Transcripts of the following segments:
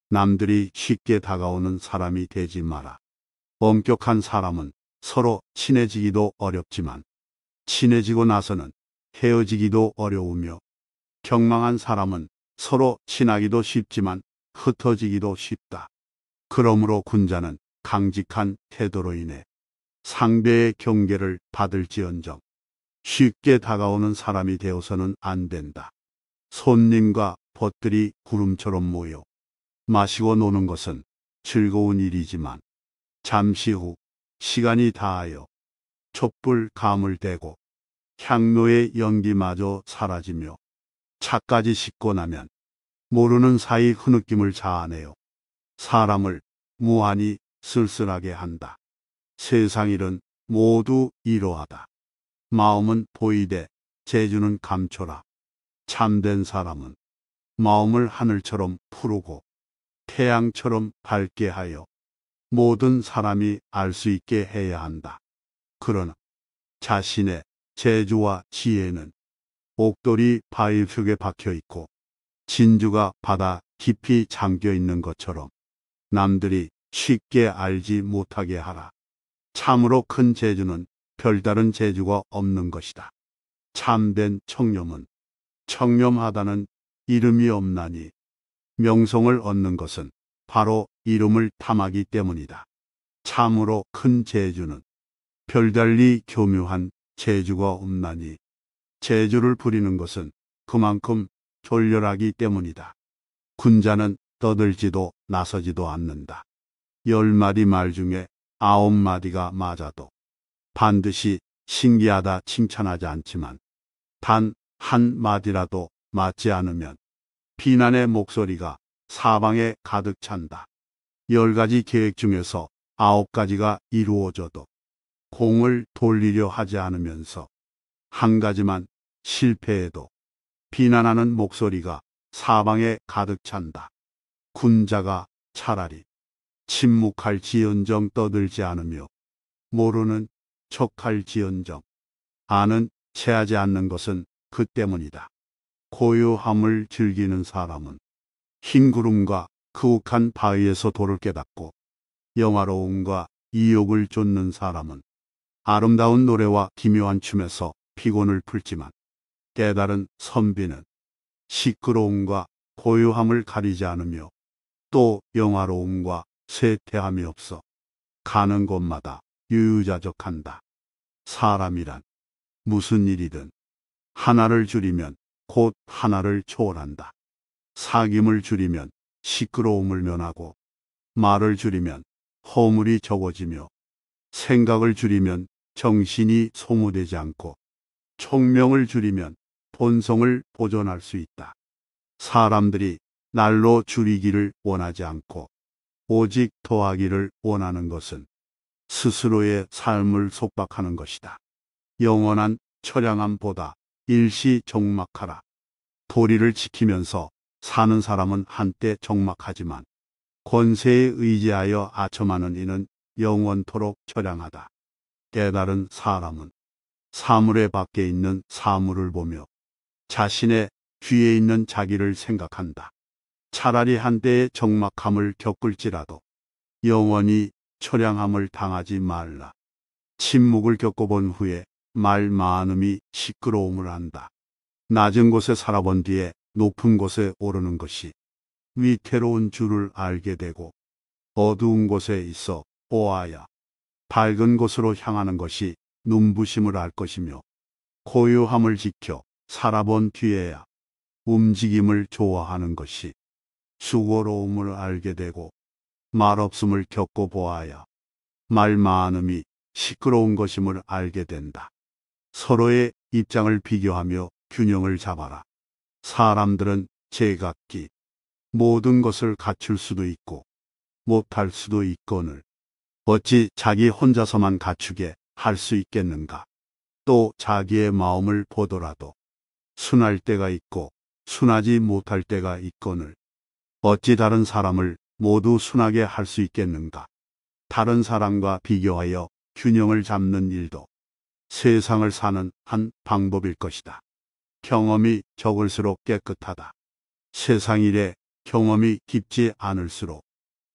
남들이 쉽게 다가오는 사람이 되지 마라. 엄격한 사람은 서로 친해지기도 어렵지만 친해지고 나서는 헤어지기도 어려우며 경망한 사람은 서로 친하기도 쉽지만 흩어지기도 쉽다. 그러므로 군자는 강직한 태도로 인해 상대의 경계를 받을지언정 쉽게 다가오는 사람이 되어서는 안 된다. 손님과 벗들이 구름처럼 모여 마시고 노는 것은 즐거운 일이지만 잠시 후 시간이 다하여 촛불 감을 대고 향로의 연기마저 사라지며 차까지 싣고 나면 모르는 사이 흐느낌을 자아내어 사람을 무한히 쓸쓸하게 한다. 세상 일은 모두 이러하다. 마음은 보이되 재주는 감춰라. 참된 사람은 마음을 하늘처럼 푸르고 태양처럼 밝게 하여 모든 사람이 알 수 있게 해야 한다. 그러나 자신의 재주와 지혜는 옥돌이 바위 벽에 박혀 있고 진주가 바다 깊이 잠겨 있는 것처럼 남들이 쉽게 알지 못하게 하라. 참으로 큰 재주는 별다른 재주가 없는 것이다. 참된 청렴은 청렴하다는 이름이 없나니 명성을 얻는 것은 바로 이름을 탐하기 때문이다. 참으로 큰 재주는 별달리 교묘한 재주가 없나니 재주를 부리는 것은 그만큼 졸렬하기 때문이다. 군자는 떠들지도 나서지도 않는다. 10마디 말 중에 9마디가 맞아도 반드시 신기하다 칭찬하지 않지만 단 한 마디라도 맞지 않으면 비난의 목소리가 사방에 가득 찬다. 10가지 계획 중에서 9가지가 이루어져도 공을 돌리려 하지 않으면서 한 가지만 실패해도 비난하는 목소리가 사방에 가득 찬다. 군자가 차라리 침묵할지언정 떠들지 않으며 모르는 척할지언정 아는 체하지 않는 것은 그 때문이다. 고요함을 즐기는 사람은 흰 구름과 그욱한 바위에서 도를 깨닫고 영화로움과 이욕을 쫓는 사람은 아름다운 노래와 기묘한 춤에서 피곤을 풀지만 깨달은 선비는 시끄러움과 고요함을 가리지 않으며 또 영화로움과 쇠퇴함이 없어 가는 곳마다 유유자적한다. 사람이란 무슨 일이든 하나를 줄이면 곧 하나를 초월한다. 사귐을 줄이면 시끄러움을 면하고 말을 줄이면 허물이 적어지며 생각을 줄이면 정신이 소모되지 않고 총명을 줄이면 본성을 보존할 수 있다. 사람들이 날로 줄이기를 원하지 않고 오직 더하기를 원하는 것은 스스로의 삶을 속박하는 것이다. 영원한 처량함보다 일시정막하라. 도리를 지키면서 사는 사람은 한때 정막하지만 권세에 의지하여 아첨하는 이는 영원토록 처량하다. 깨달은 사람은 사물의 밖에 있는 사물을 보며 자신의 뒤에 있는 자기를 생각한다. 차라리 한때의 적막함을 겪을지라도 영원히 처량함을 당하지 말라. 침묵을 겪어본 후에 말 많음이 시끄러움을 안다. 낮은 곳에 살아본 뒤에 높은 곳에 오르는 것이 위태로운 줄을 알게 되고 어두운 곳에 있어 보아야 밝은 곳으로 향하는 것이 눈부심을 알 것이며 고요함을 지켜 살아본 뒤에야 움직임을 좋아하는 것이 수고로움을 알게 되고 말없음을 겪어보아야 말 많음이 시끄러운 것임을 알게 된다. 서로의 입장을 비교하며 균형을 잡아라. 사람들은 제각기 모든 것을 갖출 수도 있고 못할 수도 있거늘 어찌 자기 혼자서만 갖추게 할 수 있겠는가. 또 자기의 마음을 보더라도 순할 때가 있고 순하지 못할 때가 있거늘 어찌 다른 사람을 모두 순하게 할 수 있겠는가. 다른 사람과 비교하여 균형을 잡는 일도 세상을 사는 한 방법일 것이다. 경험이 적을수록 깨끗하다. 세상 일에 경험이 깊지 않을수록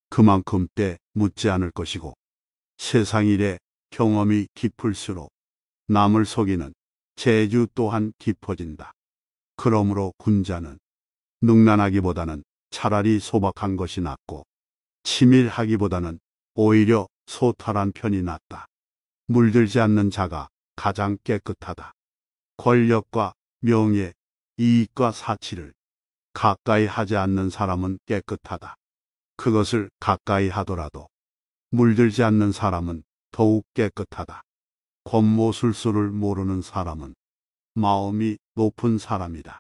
그만큼 때 묻지 않을 것이고, 세상 일에 경험이 깊을수록 남을 속이는 재주 또한 깊어진다. 그러므로 군자는 능란하기보다는 차라리 소박한 것이 낫고, 치밀하기보다는 오히려 소탈한 편이 낫다. 물들지 않는 자가 가장 깨끗하다. 권력과 명예, 이익과 사치를 가까이 하지 않는 사람은 깨끗하다. 그것을 가까이 하더라도 물들지 않는 사람은 더욱 깨끗하다. 권모술수를 모르는 사람은 마음이 높은 사람이다.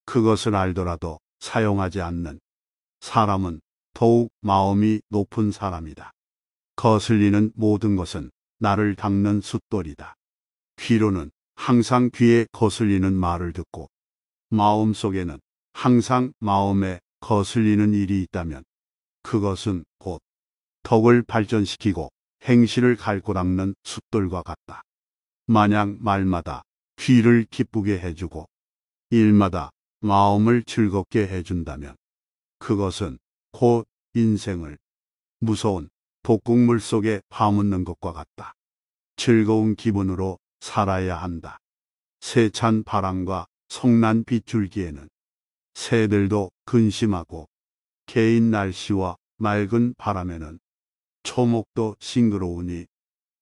그것을 알더라도 사용하지 않는 사람은 더욱 마음이 높은 사람이다. 거슬리는 모든 것은 나를 닦는 숫돌이다. 귀로는 항상 귀에 거슬리는 말을 듣고, 마음속에는 항상 마음에 거슬리는 일이 있다면 그것은 곧 덕을 발전시키고 행실을 갈고 닦는 숫돌과 같다. 만약 말마다 귀를 기쁘게 해주고 일마다 마음을 즐겁게 해준다면 그것은 곧 인생을 무서운 독극물 속에 파묻는 것과 같다. 즐거운 기분으로 살아야 한다. 세찬 바람과 성난 빗줄기에는 새들도 근심하고, 개인 날씨와 맑은 바람에는 초목도 싱그러우니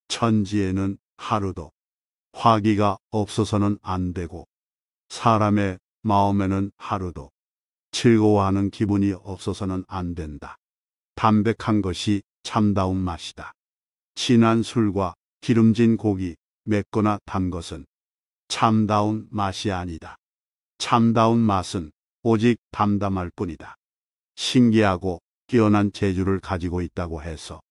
천지에는 하루도 화기가 없어서는 안 되고, 사람의 마음에는 하루도 즐거워하는 기분이 없어서는 안 된다. 담백한 것이 참다운 맛이다. 진한 술과 기름진 고기, 맵거나 단 것은 참다운 맛이 아니다. 참다운 맛은 오직 담담할 뿐이다. 신기하고 뛰어난 재주를 가지고 있다고 해서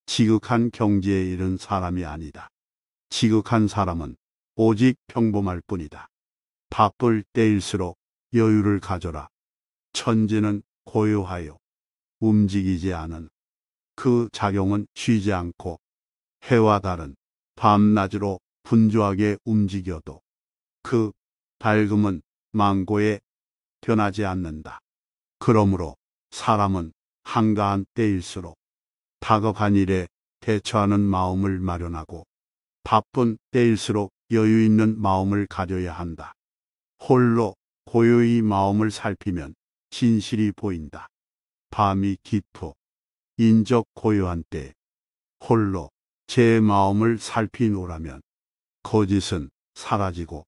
지극한 경지에 이른 사람이 아니다. 지극한 사람은 오직 평범할 뿐이다. 바쁠 때일수록 여유를 가져라. 천지는 고요하여 움직이지 않은 그 작용은 쉬지 않고 해와 달은 밤낮으로 분주하게 움직여도 그 밝음은 망고에 변하지 않는다. 그러므로 사람은 한가한 때일수록 다급한 일에 대처하는 마음을 마련하고, 바쁜 때일수록 여유 있는 마음을 가져야 한다. 홀로 고요히 마음을 살피면 진실이 보인다. 밤이 깊고 인적 고요한 때 홀로 제 마음을 살피노라면 거짓은 사라지고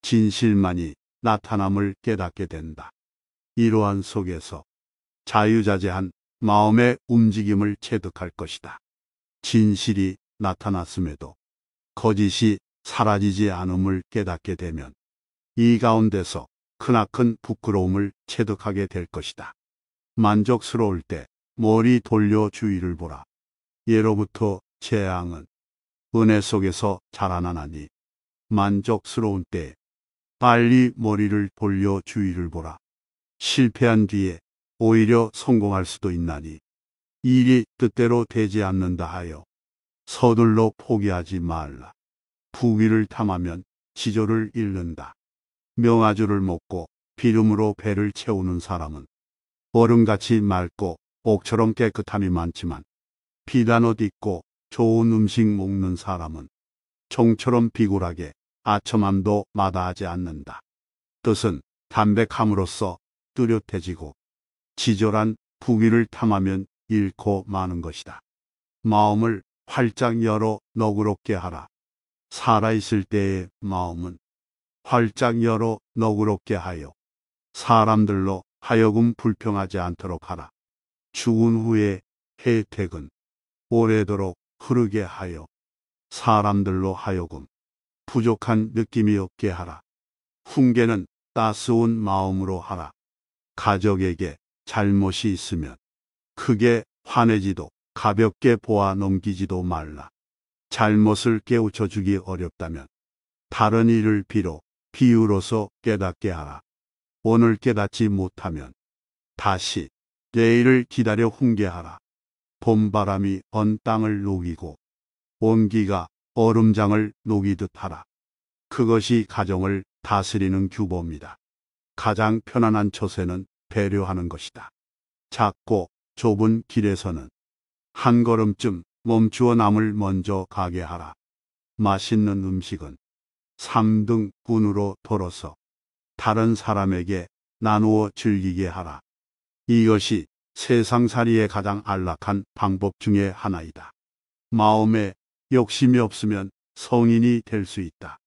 진실만이 나타남을 깨닫게 된다. 이러한 속에서 자유자재한 마음의 움직임을 체득할 것이다. 진실이 나타났음에도 거짓이 사라지지 않음을 깨닫게 되면 이 가운데서 크나큰 부끄러움을 체득하게 될 것이다. 만족스러울 때 머리 돌려 주위를 보라. 예로부터 재앙은 은혜 속에서 자라나나니 만족스러운 때 빨리 머리를 돌려 주위를 보라. 실패한 뒤에 오히려 성공할 수도 있나니 일이 뜻대로 되지 않는다 하여 서둘러 포기하지 말라. 부귀를 탐하면 지조를 잃는다. 명아주를 먹고 비름으로 배를 채우는 사람은 얼음같이 맑고 옥처럼 깨끗함이 많지만, 비단 옷 입고 좋은 음식 먹는 사람은 종처럼 비굴하게 아첨함도 마다하지 않는다. 뜻은 담백함으로써 뚜렷해지고, 지졸한 부귀를 탐하면 잃고 마는 것이다. 마음을 활짝 열어 너그럽게 하라. 살아있을 때의 마음은 활짝 열어 너그럽게 하여 사람들로 하여금 불평하지 않도록 하라. 죽은 후에 혜택은 오래도록 흐르게 하여 사람들로 하여금 부족한 느낌이 없게 하라. 훈계는 따스운 마음으로 하라. 가족에게 잘못이 있으면 크게 화내지도 가볍게 보아 넘기지도 말라. 잘못을 깨우쳐 주기 어렵다면 다른 일을 비유로서 깨닫게 하라. 오늘 깨닫지 못하면 다시 내일을 기다려 훈계하라. 봄바람이 언 땅을 녹이고 온기가 얼음장을 녹이듯 하라. 그것이 가정을 다스리는 규범이다. 가장 편안한 처세는 배려하는 것이다. 작고 좁은 길에서는 한 걸음쯤 멈추어 남을 먼저 가게 하라. 맛있는 음식은 3등분으로 덜어서 다른 사람에게 나누어 즐기게 하라. 이것이 세상살이의 가장 안락한 방법 중에 하나이다. 마음에 욕심이 없으면 성인이 될 수 있다.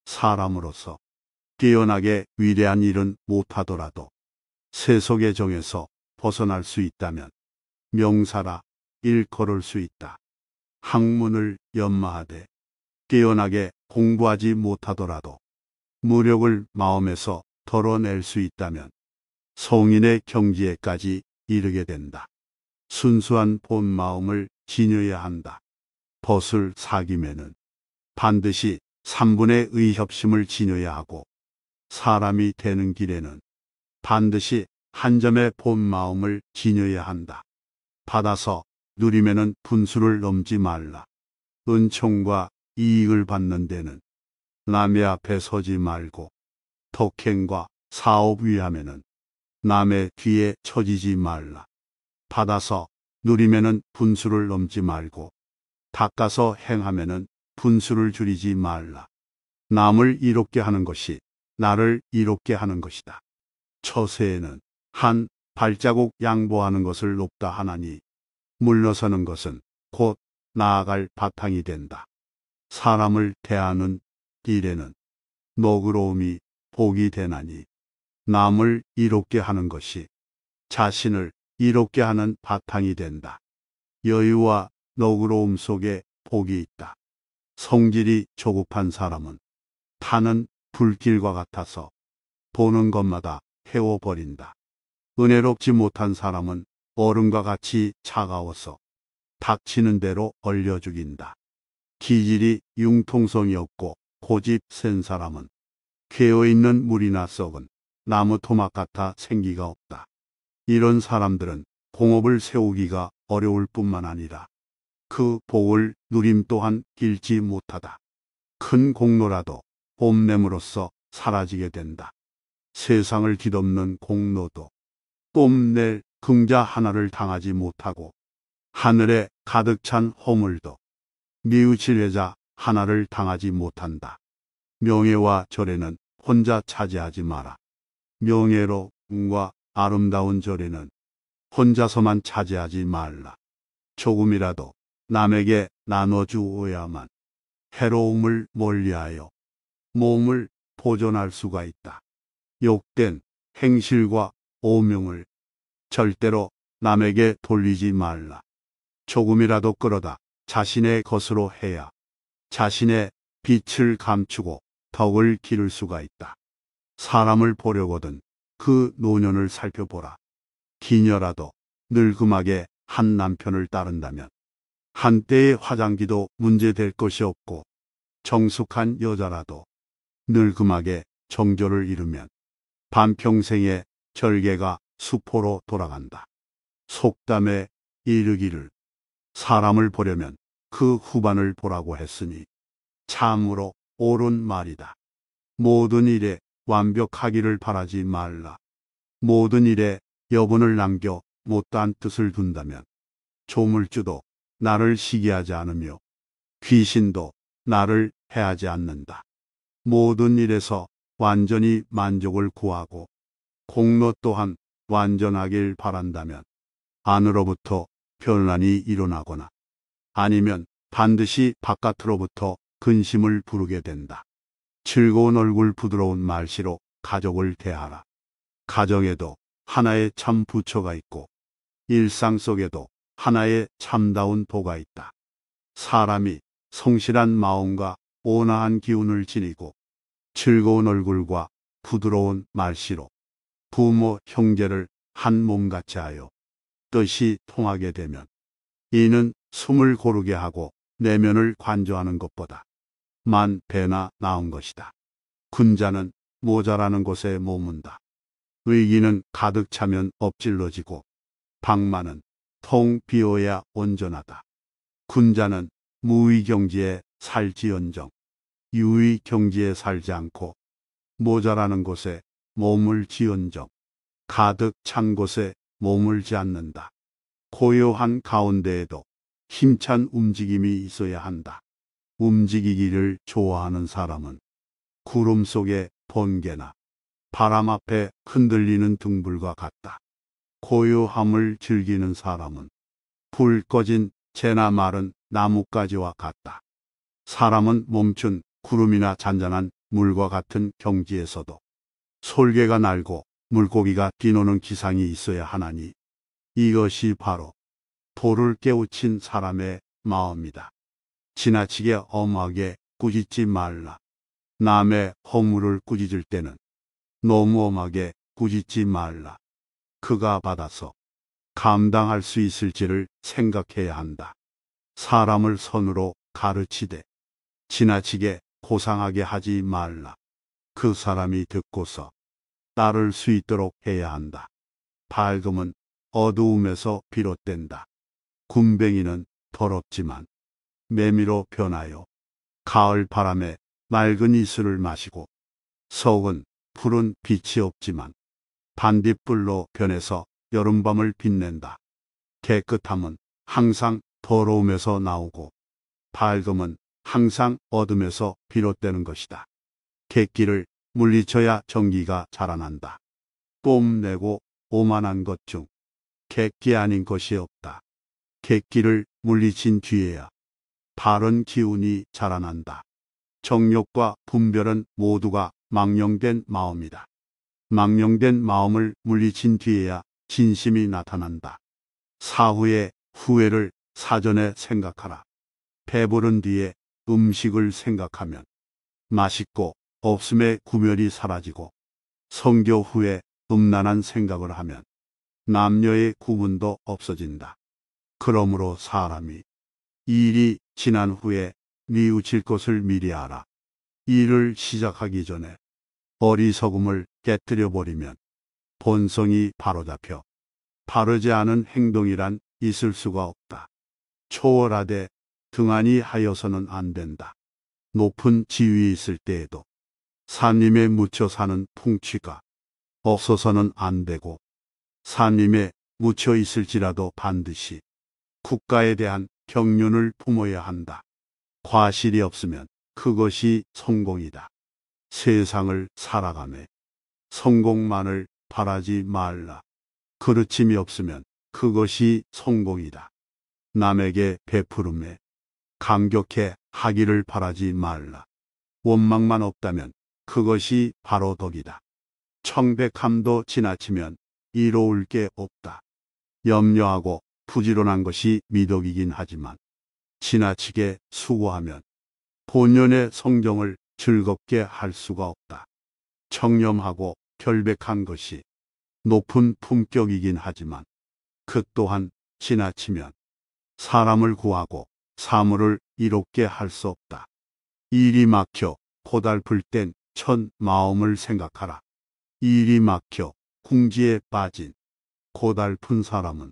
사람으로서 뛰어나게 위대한 일은 못하더라도 세속의 정에서 벗어날 수 있다면 명사라 일컬을 수 있다. 학문을 연마하되 뛰어나게 공부하지 못하더라도 무력을 마음에서 덜어낼 수 있다면 성인의 경지에까지 이르게 된다. 순수한 본 마음을 지녀야 한다. 벗을 사김에는 반드시 3분의 의 협심을 지녀야 하고 사람이 되는 길에는 반드시 한 점의 본 마음을 지녀야 한다. 받아서 누리면은 분수를 넘지 말라. 은총과 이익을 받는 데는 남의 앞에 서지 말고 덕행과 사업 위함에는 남의 뒤에 처지지 말라. 받아서 누리면은 분수를 넘지 말고 닦아서 행하면은 분수를 줄이지 말라. 남을 이롭게 하는 것이 나를 이롭게 하는 것이다. 처세에는 한 발자국 양보하는 것을 높다 하나니 물러서는 것은 곧 나아갈 바탕이 된다. 사람을 대하는 일에는 너그러움이 복이 되나니 남을 이롭게 하는 것이 자신을 이롭게 하는 바탕이 된다. 여유와 너그러움 속에 복이 있다. 성질이 조급한 사람은 타는 불길과 같아서 보는 것마다 태워버린다. 은혜롭지 못한 사람은 얼음과 같이 차가워서 닥치는 대로 얼려 죽인다. 기질이 융통성이 없고 고집 센 사람은 깨어있는 물이나 썩은 나무 토막 같아 생기가 없다. 이런 사람들은 공업을 세우기가 어려울 뿐만 아니라 그 복을 누림 또한 길지 못하다. 큰 공로라도 뽐냄으로써 사라지게 된다. 세상을 뒤덮는 공로도 뽐낼 긍자 하나를 당하지 못하고 하늘에 가득 찬 허물도 뉘우칠 회자 하나를 당하지 못한다. 명예와 절에는 혼자 차지하지 마라. 명예로움과 아름다운 절에는 혼자서만 차지하지 말라. 조금이라도 남에게 나눠주어야만 해로움을 멀리하여 몸을 보존할 수가 있다. 욕된 행실과 오명을 절대로 남에게 돌리지 말라. 조금이라도 끌어다 자신의 것으로 해야 자신의 빛을 감추고 덕을 기를 수가 있다. 사람을 보려거든 그 노년을 살펴보라. 기녀라도 늙음하게 한 남편을 따른다면 한때의 화장기도 문제될 것이 없고 정숙한 여자라도 늙음하게 정조를 이루면 반평생의 절개가 수포로 돌아간다. 속담에 이르기를 사람을 보려면 그 후반을 보라고 했으니 참으로 옳은 말이다. 모든 일에 완벽하기를 바라지 말라. 모든 일에 여분을 남겨 못다한 뜻을 둔다면 조물주도 나를 시기하지 않으며 귀신도 나를 해하지 않는다. 모든 일에서 완전히 만족을 구하고 공로 또한 완전하길 바란다면 안으로부터 변란이 일어나거나 아니면 반드시 바깥으로부터 근심을 부르게 된다. 즐거운 얼굴 부드러운 말씨로 가족을 대하라. 가정에도 하나의 참 부처가 있고 일상 속에도 하나의 참다운 도가 있다. 사람이 성실한 마음과 온화한 기운을 지니고 즐거운 얼굴과 부드러운 말씨로 부모 형제를 한 몸같이 하여 뜻이 통하게 되면 이는 숨을 고르게 하고 내면을 관조하는 것보다 만 배나 나은 것이다. 군자는 모자라는 곳에 머문다. 의기는 가득 차면 엎질러지고 방만은 통 비어야 온전하다. 군자는 무의경지에 살지언정 유의경지에 살지 않고 모자라는 곳에 몸을 지언정 가득 찬 곳에 머물지 않는다. 고요한 가운데에도 힘찬 움직임이 있어야 한다. 움직이기를 좋아하는 사람은 구름 속의 번개나 바람 앞에 흔들리는 등불과 같다. 고요함을 즐기는 사람은 불 꺼진 재나 마른 나뭇가지와 같다. 사람은 멈춘 구름이나 잔잔한 물과 같은 경지에서도 솔개가 날고 물고기가 뛰노는 기상이 있어야 하나니 이것이 바로 도를 깨우친 사람의 마음이다. 지나치게 엄하게 꾸짖지 말라. 남의 허물을 꾸짖을 때는 너무 엄하게 꾸짖지 말라. 그가 받아서 감당할 수 있을지를 생각해야 한다. 사람을 선으로 가르치되 지나치게 고상하게 하지 말라. 그 사람이 듣고서 따를 수 있도록 해야 한다. 밝음은 어두움에서 비롯된다. 군뱅이는 더럽지만 매미로 변하여 가을 바람에 맑은 이슬을 마시고 석은 푸른 빛이 없지만 반딧불로 변해서 여름밤을 빛낸다. 깨끗함은 항상 더러움에서 나오고 밝음은 항상 어둠에서 비롯되는 것이다. 객기를 물리쳐야 정기가 자라난다. 뽐내고 오만한 것 중 객기 아닌 것이 없다. 객기를 물리친 뒤에야 바른 기운이 자라난다. 정욕과 분별은 모두가 망령된 마음이다. 망령된 마음을 물리친 뒤에야 진심이 나타난다. 사후의 후회를 사전에 생각하라. 배부른 뒤에 음식을 생각하면 맛있고 없음의 구별이 사라지고 성교 후에 음란한 생각을 하면 남녀의 구분도 없어진다. 그러므로 사람이 일이 지난 후에 뉘우칠 것을 미리 알아. 일을 시작하기 전에 어리석음을 깨뜨려 버리면 본성이 바로잡혀 바르지 않은 행동이란 있을 수가 없다. 초월하되 등한히 하여서는 안 된다. 높은 지위에 있을 때에도 산림에 묻혀 사는 풍취가 없어서는 안 되고 산림에 묻혀 있을지라도 반드시 국가에 대한 경륜을 품어야 한다. 과실이 없으면 그것이 성공이다. 세상을 살아가며 성공만을 바라지 말라. 그르침이 없으면 그것이 성공이다. 남에게 베푸름에 감격해 하기를 바라지 말라. 원망만 없다면 그것이 바로 덕이다. 청백함도 지나치면 이로울 게 없다. 염려하고 부지런한 것이 미덕이긴 하지만 지나치게 수고하면 본연의 성정을 즐겁게 할 수가 없다. 청렴하고 결백한 것이 높은 품격이긴 하지만 그 또한 지나치면 사람을 구하고 사물을 이롭게 할 수 없다. 일이 막혀 고달플 땐 첫 마음을 생각하라. 일이 막혀 궁지에 빠진 고달픈 사람은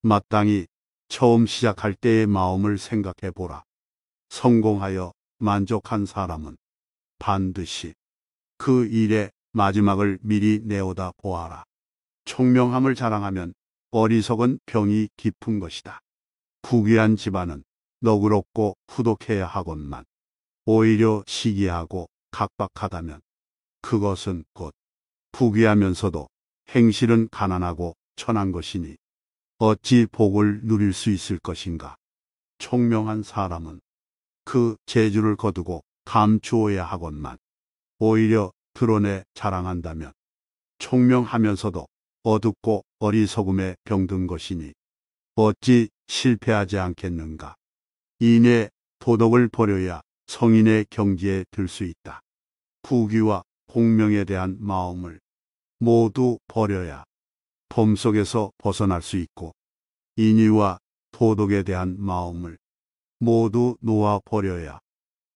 마땅히 처음 시작할 때의 마음을 생각해 보라. 성공하여 만족한 사람은 반드시 그 일의 마지막을 미리 내오다 보아라. 총명함을 자랑하면 어리석은 병이 깊은 것이다. 부귀한 집안은 너그럽고 후독해야 하건만 오히려 시기하고 각박하다면 그것은 곧 부귀하면서도 행실은 가난하고 천한 것이니 어찌 복을 누릴 수 있을 것인가. 총명한 사람은 그 재주를 거두고 감추어야 하건만 오히려 드러내 자랑한다면 총명하면서도 어둡고 어리석음에 병든 것이니 어찌 실패하지 않겠는가. 인의 도덕을 버려야 성인의 경지에 들 수 있다. 부귀와 공명에 대한 마음을 모두 버려야 범 속에서 벗어날 수 있고 인의와 도덕에 대한 마음을 모두 놓아 버려야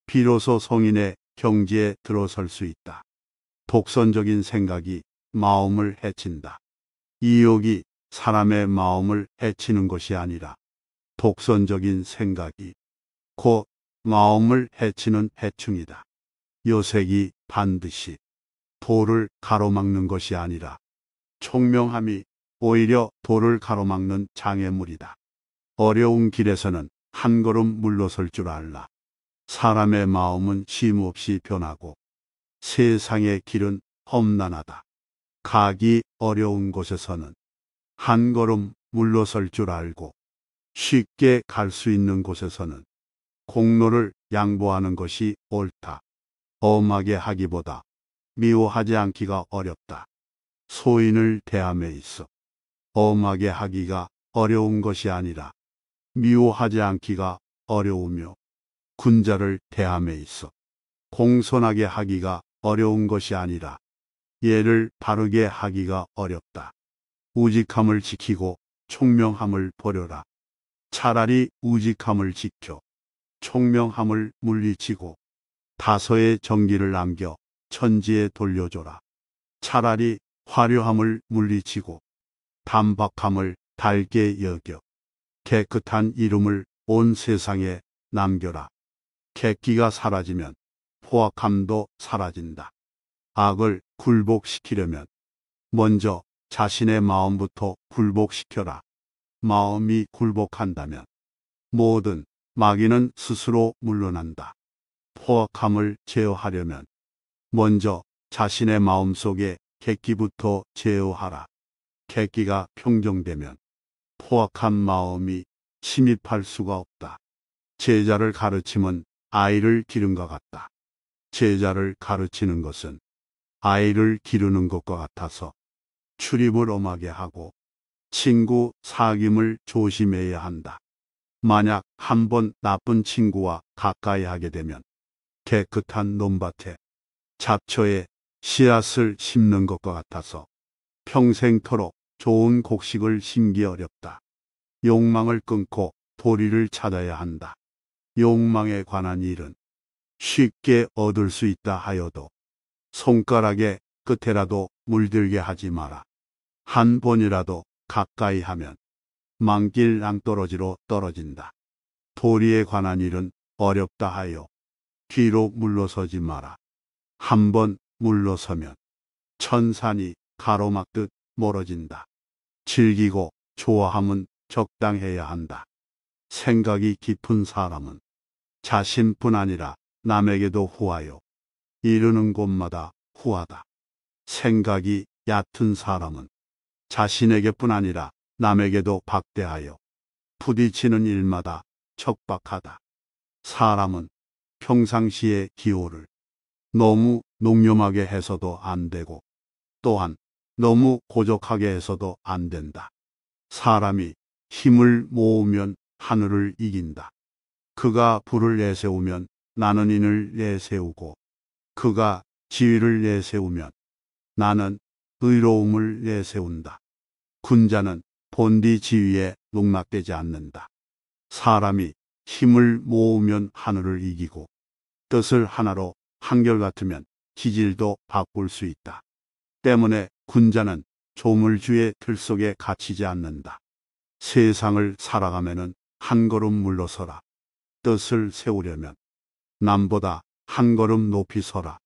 비로소 성인의 경지에 들어설 수 있다. 독선적인 생각이 마음을 해친다. 이욕이 사람의 마음을 해치는 것이 아니라 독선적인 생각이 곧 마음을 해치는 해충이다. 요색이 반드시 도를 가로막는 것이 아니라 총명함이 오히려 도를 가로막는 장애물이다. 어려운 길에서는 한 걸음 물러설 줄 알라. 사람의 마음은 쉼없이 변하고 세상의 길은 험난하다. 가기 어려운 곳에서는 한 걸음 물러설 줄 알고 쉽게 갈 수 있는 곳에서는 공로를 양보하는 것이 옳다. 엄하게 하기보다 미워하지 않기가 어렵다. 소인을 대함에 있어 엄하게 하기가 어려운 것이 아니라 미워하지 않기가 어려우며, 군자를 대함에 있어 공손하게 하기가 어려운 것이 아니라 예를 바르게 하기가 어렵다. 우직함을 지키고 총명함을 버려라. 차라리 우직함을 지켜 총명함을 물리치고 다소의 정기를 남겨 천지에 돌려줘라. 차라리 화려함을 물리치고 단박함을 달게 여겨 깨끗한 이름을 온 세상에 남겨라. 객기가 사라지면 포악함도 사라진다. 악을 굴복시키려면 먼저 자신의 마음부터 굴복시켜라. 마음이 굴복한다면 모든 마귀는 스스로 물러난다. 포악함을 제어하려면 먼저 자신의 마음속에 객기부터 제어하라. 객기가 평정되면 포악한 마음이 침입할 수가 없다. 제자를 가르침은 아이를 기른과 같다. 제자를 가르치는 것은 아이를 기르는 것과 같아서 출입을 엄하게 하고 친구 사귐을 조심해야 한다. 만약 한 번 나쁜 친구와 가까이 하게 되면 깨끗한 논밭에 잡초에 씨앗을 심는 것과 같아서 평생토록 좋은 곡식을 심기 어렵다. 욕망을 끊고 도리를 찾아야 한다. 욕망에 관한 일은 쉽게 얻을 수 있다 하여도 손가락의 끝에라도 물들게 하지 마라. 한 번이라도 가까이 하면 망길 낭떠러지로 떨어진다. 도리에 관한 일은 어렵다 하여 뒤로 물러서지 마라. 한 번 물러서면 천산이 가로막듯 멀어진다. 즐기고 좋아함은 적당해야 한다. 생각이 깊은 사람은 자신뿐 아니라 남에게도 후하여 이르는 곳마다 후하다. 생각이 얕은 사람은 자신에게뿐 아니라 남에게도 박대하여 부딪히는 일마다 척박하다. 사람은 평상시의 기호를 너무 농염하게 해서도 안 되고 또한 너무 고적하게 해서도 안 된다. 사람이 힘을 모으면 하늘을 이긴다. 그가 불을 내세우면 나는 인을 내세우고 그가 지위를 내세우면 나는 의로움을 내세운다. 군자는 본디 지위에 농락되지 않는다. 사람이 힘을 모으면 하늘을 이기고 뜻을 하나로 한결같으면 기질도 바꿀 수 있다. 때문에 군자는 조물주의 틀 속에 갇히지 않는다. 세상을 살아가면은 한 걸음 물러서라. 뜻을 세우려면 남보다 한 걸음 높이 서라.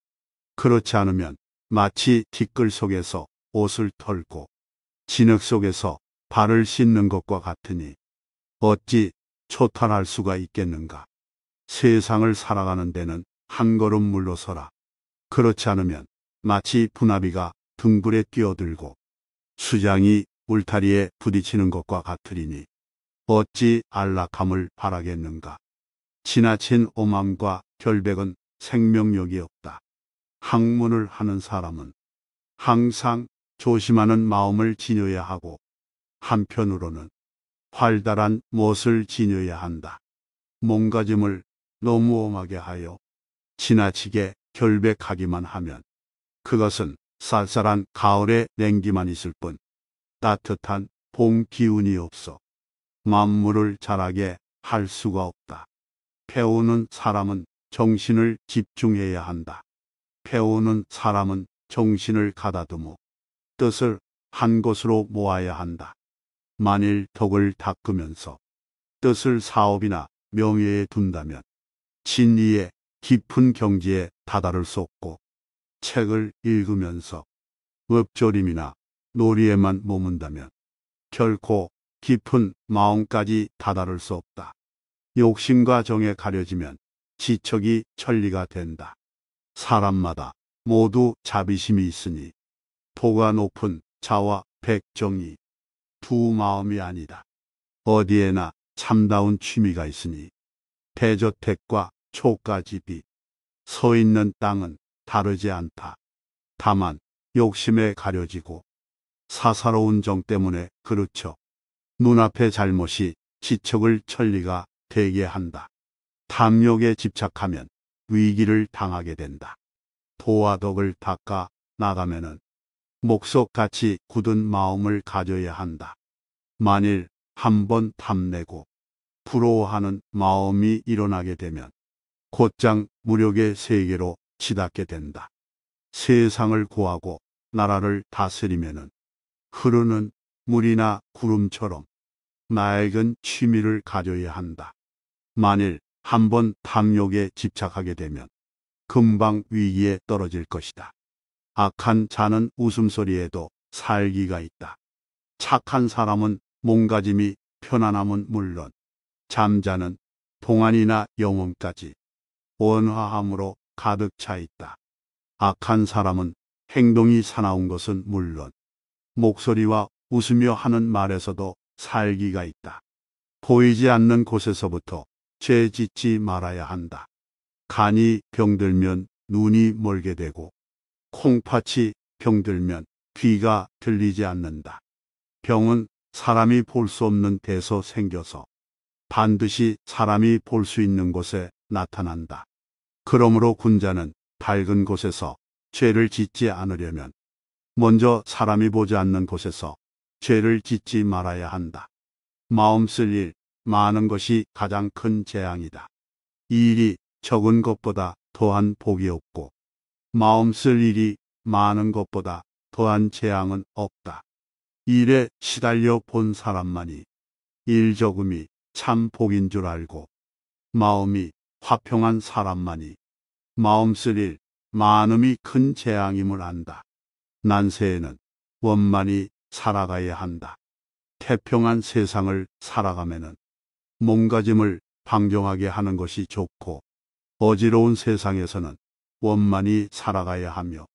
그렇지 않으면 마치 티끌 속에서 옷을 털고 진흙 속에서 발을 씻는 것과 같으니 어찌 초탈할 수가 있겠는가. 세상을 살아가는 데는 한 걸음 물러서라. 그렇지 않으면 마치 분아비가 등불에 뛰어들고 수장이 울타리에 부딪히는 것과 같으리니 어찌 안락함을 바라겠는가. 지나친 오만과 결백은 생명력이 없다. 학문을 하는 사람은 항상 조심하는 마음을 지녀야 하고 한편으로는 활달한 못을 지녀야 한다. 몸가짐을 너무 엄하게 하여 지나치게 결백하기만 하면 그것은 쌀쌀한 가을의 냉기만 있을 뿐 따뜻한 봄 기운이 없어 만물을 자라게 할 수가 없다. 배우는 사람은 정신을 집중해야 한다. 배우는 사람은 정신을 가다듬어 뜻을 한 곳으로 모아야 한다. 만일 덕을 닦으면서 뜻을 사업이나 명예에 둔다면 진리의 깊은 경지에 다다를 수 없고 책을 읽으면서 읊조림이나 놀이에만 머문다면 결코 깊은 마음까지 다다를 수 없다. 욕심과 정에 가려지면 지척이 천리가 된다. 사람마다 모두 자비심이 있으니 도가 높은 자와 백정이 두 마음이 아니다. 어디에나 참다운 취미가 있으니 대저택과 초가집이 서 있는 땅은 다르지 않다. 다만 욕심에 가려지고 사사로운 정 때문에 그르쳐 눈앞의 잘못이 지척을 천리가 되게 한다. 탐욕에 집착하면 위기를 당하게 된다. 도와 덕을 닦아 나가면은 목석같이 굳은 마음을 가져야 한다. 만일 한번 탐내고 부러워하는 마음이 일어나게 되면 곧장 무력의 세계로 치닫게 된다. 세상을 구하고 나라를 다스리면은 흐르는 물이나 구름처럼 낡은 취미를 가져야 한다. 만일 한번 탐욕에 집착하게 되면 금방 위기에 떨어질 것이다. 악한 자는 웃음소리에도 살기가 있다. 착한 사람은 몸가짐이 편안함은 물론 잠자는 동안이나 영혼까지 원화함으로 가득 차 있다. 악한 사람은 행동이 사나운 것은 물론 목소리와 웃으며 하는 말에서도 살기가 있다. 보이지 않는 곳에서부터 죄 짓지 말아야 한다. 간이 병들면 눈이 멀게 되고 콩팥이 병들면 귀가 들리지 않는다. 병은 사람이 볼 수 없는 데서 생겨서 반드시 사람이 볼 수 있는 곳에 나타난다. 그러므로 군자는 밝은 곳에서 죄를 짓지 않으려면 먼저 사람이 보지 않는 곳에서 죄를 짓지 말아야 한다. 마음 쓸 일 많은 것이 가장 큰 재앙이다. 이 일이 적은 것보다 더한 복이 없고 마음 쓸 일이 많은 것보다 더한 재앙은 없다. 일에 시달려 본 사람만이 일 적음이 참 복인 줄 알고 마음이 화평한 사람만이 마음 쓸 일 많음이 큰 재앙임을 안다. 난세에는 원만히 살아가야 한다. 태평한 세상을 살아가면은 몸가짐을 방종하게 하는 것이 좋고 어지러운 세상에서는 원만히 살아가야 하며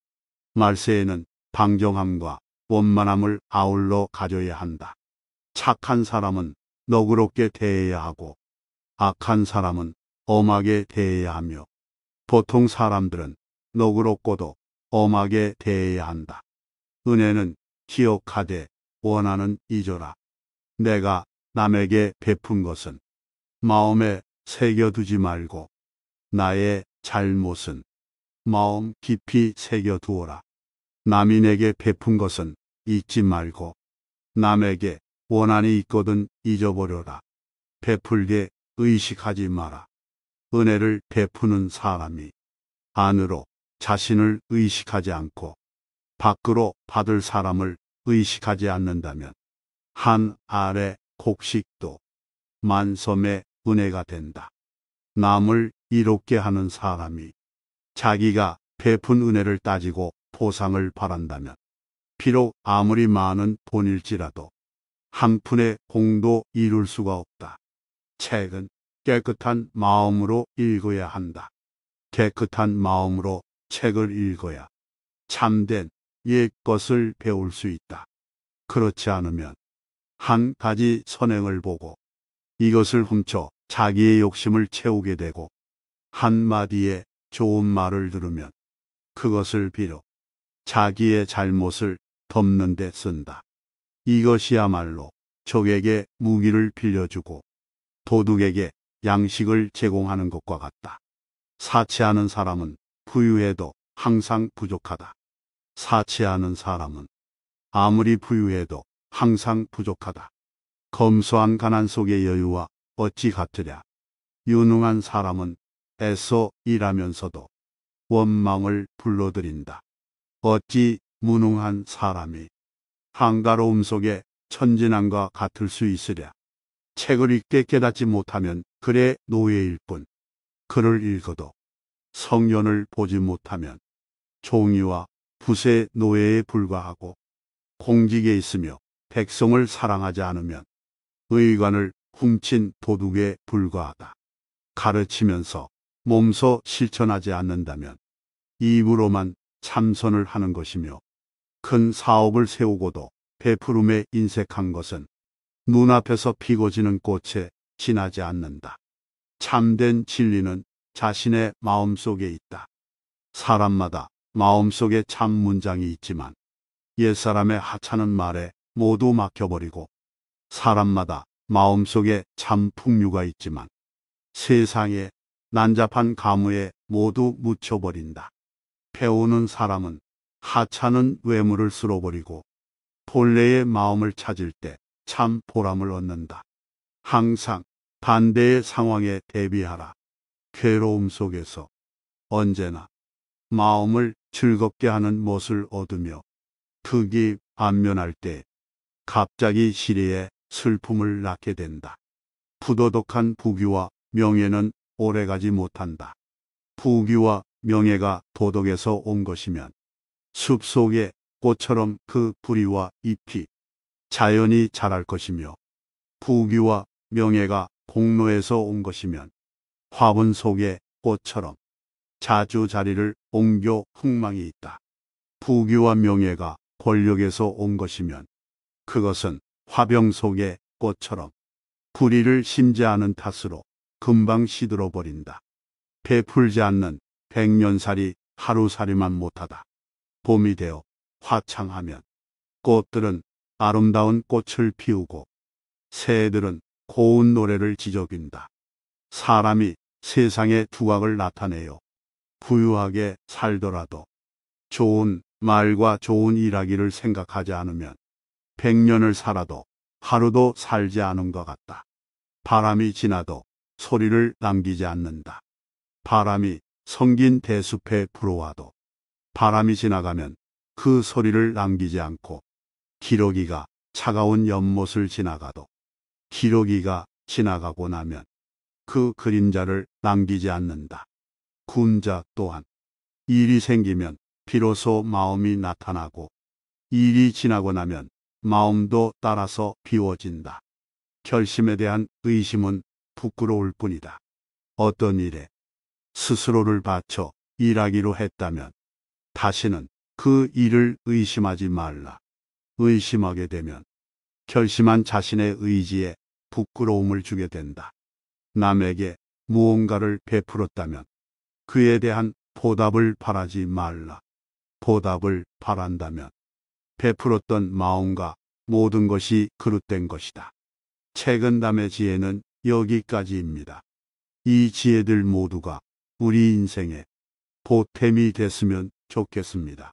말세에는 방종함과 원만함을 아울러 가져야 한다. 착한 사람은 너그럽게 대해야 하고 악한 사람은 엄하게 대해야 하며 보통 사람들은 너그럽고도 엄하게 대해야 한다. 은혜는 기억하되 원하는 잊어라. 내가 남에게 베푼 것은 마음에 새겨두지 말고 나의 잘못은 마음 깊이 새겨두어라. 남이 내게 베푼 것은 잊지 말고 남에게 원한이 있거든 잊어버려라. 베풀게 의식하지 마라. 은혜를 베푸는 사람이 안으로 자신을 의식하지 않고 밖으로 받을 사람을 의식하지 않는다면 한 알의 곡식도 만섬의 은혜가 된다. 남을 이롭게 하는 사람이 자기가 베푼 은혜를 따지고 보상을 바란다면 비록 아무리 많은 돈일지라도 한 푼의 공도 이룰 수가 없다. 책은 깨끗한 마음으로 읽어야 한다. 깨끗한 마음으로 책을 읽어야 참된 옛 것을 배울 수 있다. 그렇지 않으면 한 가지 선행을 보고 이것을 훔쳐 자기의 욕심을 채우게 되고 한마디의 좋은 말을 들으면 그것을 빌어 자기의 잘못을 덮는 데 쓴다. 이것이야말로 적에게 무기를 빌려주고 도둑에게 양식을 제공하는 것과 같다. 사치하는 사람은 부유해도 항상 부족하다. 사치하는 사람은 아무리 부유해도 항상 부족하다. 검소한 가난 속의 여유와 어찌 같으랴. 유능한 사람은 애써 일하면서도 원망을 불러들인다. 어찌 무능한 사람이 한가로움 속에 천진함과 같을 수 있으랴. 책을 읽게 깨닫지 못하면 글의 노예일 뿐, 글을 읽어도 성연을 보지 못하면 종이와 붓의 노예에 불과하고 공직에 있으며 백성을 사랑하지 않으면 의관을 훔친 도둑에 불과하다. 가르치면서 몸소 실천하지 않는다면 입으로만 참선을 하는 것이며 큰 사업을 세우고도 베푸름에 인색한 것은 눈앞에서 피고 지는 꽃에 지나지 않는다. 참된 진리는 자신의 마음속에 있다. 사람마다 마음속에 참 문장이 있지만 옛사람의 하찮은 말에 모두 막혀버리고 사람마다 마음속에 참 풍류가 있지만 세상에 난잡한 가무에 모두 묻혀버린다. 배우는 사람은 하찮은 외모를 쓸어버리고 본래의 마음을 찾을 때 참 보람을 얻는다. 항상 반대의 상황에 대비하라. 괴로움 속에서 언제나 마음을 즐겁게 하는 못을 얻으며 득이 반면할 때 갑자기 시리에 슬픔을 낳게 된다. 부도덕한 부귀와 명예는 오래가지 못한다. 부귀와 명예가 도덕에서 온 것이면 숲속의 꽃처럼 그 뿌리와 잎이 자연히 자랄 것이며 부귀와 명예가 공로에서 온 것이면 화분 속의 꽃처럼 자주 자리를 옮겨 흥망이 있다. 부귀와 명예가 권력에서 온 것이면 그것은 화병 속의 꽃처럼 뿌리를 심지 않은 탓으로 금방 시들어 버린다. 베풀지 않는 백년살이 하루살이만 못하다. 봄이 되어 화창하면 꽃들은 아름다운 꽃을 피우고 새들은 고운 노래를 지저귀다. 사람이 세상의 두각을 나타내요. 부유하게 살더라도 좋은 말과 좋은 일하기를 생각하지 않으면 100년을 살아도 하루도 살지 않은 것 같다. 바람이 지나도 소리를 남기지 않는다. 바람이 성긴 대숲에 불어와도 바람이 지나가면 그 소리를 남기지 않고 기러기가 차가운 연못을 지나가도 기러기가 지나가고 나면 그 그림자를 남기지 않는다. 군자 또한 일이 생기면 비로소 마음이 나타나고 일이 지나고 나면 마음도 따라서 비워진다. 결심에 대한 의심은 부끄러울 뿐이다. 어떤 일에 스스로를 바쳐 일하기로 했다면 다시는 그 일을 의심하지 말라. 의심하게 되면 결심한 자신의 의지에 부끄러움을 주게 된다. 남에게 무언가를 베풀었다면 그에 대한 보답을 바라지 말라. 보답을 바란다면 베풀었던 마음과 모든 것이 그릇된 것이다. 최근담의 지혜는 여기까지입니다. 이 지혜들 모두가 우리 인생에 보탬이 됐으면 좋겠습니다.